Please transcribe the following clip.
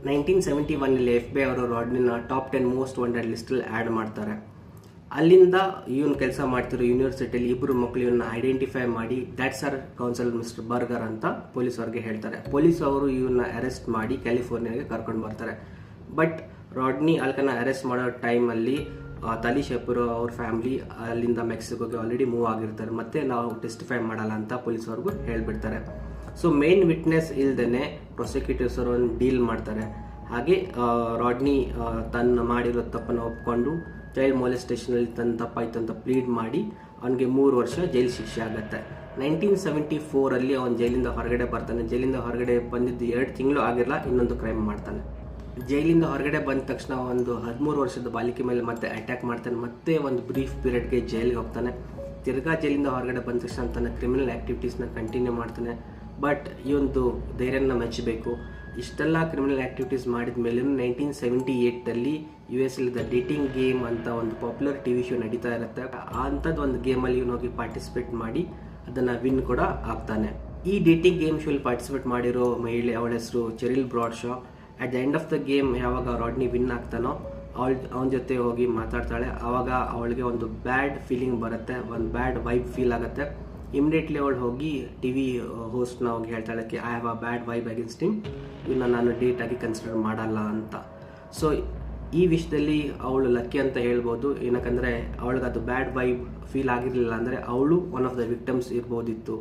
1971 FBI ಅವರು ರಾಡ್ನಿನ top 10 most wanted ಲಿಸ್ಟಲ್ಲಿ add ಮಾಡ್ತಾರೆ. ಅಲ್ಲಿಂದ ಇವನು ಕೆಲಸ ಮಾಡ್ತಿರೋ ಯೂನಿವರ್ಸಿಟಿಯಲ್ಲಿ ಇಬ್ಬರು ಮಕ್ಕಳು ಇವನ್ನ ಐಡೆಂಟಿಫೈ ಮಾಡಿ that's our council mister Burger ಅಂತ ಪೊಲೀಸ್ ಅವ್ರಿಗೆ ಹೇಳ್ತಾರೆ. ಪೊಲೀಸ್ ಅವರು ಇವನ್ನ ಅರೆಸ್ಟ್ ಮಾಡಿ ಕ್ಯಾಲಿಫೋರ್ನಿಯಾಗೆ ಕರ್ಕೊಂಡು ಬರ್ತಾರೆ. ಬಟ್ ರಾಡ್ನಿ ಅಲ್ಕನ ಅರೆಸ್ಟ್ ಮಾಡೋ ಟೈಮಲ್ಲಿ ತಲಿ ಶೆಪುರ್ ಅವ್ರ ಫ್ಯಾಮಿಲಿ ಅಲ್ಲಿಂದ ಮೆಕ್ಸಿಕೋಗೆ ಆಲ್ರೆಡಿ ಮೂವ್ ಆಗಿರ್ತಾರೆ. ಮತ್ತೆ ನಾವು ಟೆಸ್ಟಿಫೈ ಮಾಡಲ್ಲ ಅಂತ ಪೊಲೀಸ್ ಅವ್ರಿಗೂ ಹೇಳ್ಬಿಡ್ತಾರೆ. ಸೊ ಮೇನ್ ವಿಟ್ನೆಸ್ ಇಲ್ದೇನೆ ಪ್ರಾಸಿಕ್ಯೂಟರ್ಸ್ ಅವರು ಒಂದು ಡೀಲ್ ಮಾಡ್ತಾರೆ. ಹಾಗೆ ರಾಡ್ನಿ ತನ್ನ ಮಾಡಿರೋ ತಪ್ಪನ್ನು ಒಪ್ಕೊಂಡು ಚೈಲ್ಡ್ ಮೊಲೆಸ್ಟೇಷನಲ್ಲಿ ತನ್ನ ತಪ್ಪಾಯ್ತು ಅಂತ ಪ್ಲೀಡ್ ಮಾಡಿ ಅವನಿಗೆ 3 ವರ್ಷ ಜೈಲು ಶಿಕ್ಷೆ ಆಗುತ್ತೆ. 1974 ಅವನು ಜೈಲಿಂದ ಹೊರಗಡೆ ಬರ್ತಾನೆ. ಜೈಲಿಂದ ಹೊರಗಡೆ ಬಂದಿದ್ದು 2 ತಿಂಗಳು ಆಗಿರಲ್ಲ, ಇನ್ನೊಂದು ಕ್ರೈಮ್ ಮಾಡ್ತಾನೆ. ಜೈಲಿಂದ ಹೊರಗಡೆ ಬಂದ ತಕ್ಷಣ ಒಂದು 13 ವರ್ಷದ ಬಾಲಿಕೆ ಮೇಲೆ ಮತ್ತೆ ಅಟ್ಯಾಕ್ ಮಾಡ್ತಾನೆ. ಮತ್ತೆ ಒಂದು ಬ್ರೀಫ್ ಪೀರಿಯಡ್ಗೆ ಜೈಲಿಗೆ ಹೋಗ್ತಾನೆ. ತಿರ್ಗಾ ಜೈಲಿಂದ ಹೊರಗಡೆ ಬಂದ ತಕ್ಷಣ ತನ್ನ ಕ್ರಿಮಿನಲ್ ಆ್ಯಕ್ಟಿವಿಟೀಸ್ನ ಕಂಟಿನ್ಯೂ ಮಾಡ್ತಾನೆ. ಬಟ್ ಈ ಒಂದು ಧೈರ್ಯನ ಮೆಚ್ಚಬೇಕು. ಇಷ್ಟೆಲ್ಲ ಕ್ರಿಮಿನಲ್ ಆ್ಯಕ್ಟಿವಿಟೀಸ್ ಮಾಡಿದ ಮೇಲೆ 1978 US ದ ಡೇಟಿಂಗ್ ಗೇಮ್ ಅಂತ ಒಂದು ಪಾಪ್ಯುಲರ್ TV ಶೋ ನಡೀತಾ ಇರುತ್ತೆ. ಅಂಥದ್ದು ಒಂದು ಗೇಮಲ್ಲಿ ಇವನು ಹೋಗಿ ಪಾರ್ಟಿಸಿಪೇಟ್ ಮಾಡಿ ಅದನ್ನು ವಿನ್ ಕೂಡ ಆಗ್ತಾನೆ. ಈ ಡೇಟಿಂಗ್ ಗೇಮ್ ಶೋಲ್ಲಿ ಪಾರ್ಟಿಸಿಪೇಟ್ ಮಾಡಿರೋ ಮಹಿಳೆ, ಅವಳ ಹೆಸರು Cheryl Bradshaw. At the end of the game ಯಾವಾಗ ರಾಡ್ನಿ ವಿನ್ ಆಗ್ತಾನೋ ಅವನ ಜೊತೆ ಹೋಗಿ ಮಾತಾಡ್ತಾಳೆ. ಆವಾಗ ಅವಳಿಗೆ ಒಂದು ಬ್ಯಾಡ್ ಫೀಲಿಂಗ್ ಬರುತ್ತೆ, ಒಂದು ಬ್ಯಾಡ್ ವೈಬ್ ಫೀಲ್ ಆಗುತ್ತೆ. ಇಮಿಡಿಯೇಟ್ಲಿ ಅವಳು ಹೋಗಿ TV ಹೋಸ್ಟ್ನ ಹೋಗಿ ಹೇಳ್ತಾಳೆ I have a bad vibe against him, ಇವನ್ನ ನಾನು ಡೇಟ್ ಆಗಿ ಕನ್ಸಿಡರ್ ಮಾಡಲ್ಲ ಅಂತ. ಸೊ ಈ ವಿಷಯದಲ್ಲಿ ಅವಳು ಲಕ್ಕಿ ಅಂತ ಹೇಳ್ಬೋದು. ಏನಕ್ಕಂದರೆ ಅವಳಿಗೆ ಅದು ಬ್ಯಾಡ್ ವೈಬ್ ಫೀಲ್ ಆಗಿರಲಿಲ್ಲ ಅಂದರೆ ಅವಳು ಒನ್ ಆಫ್ ದ ವಿಕ್ಟಮ್ಸ್ ಇರ್ಬೋದಿತ್ತು.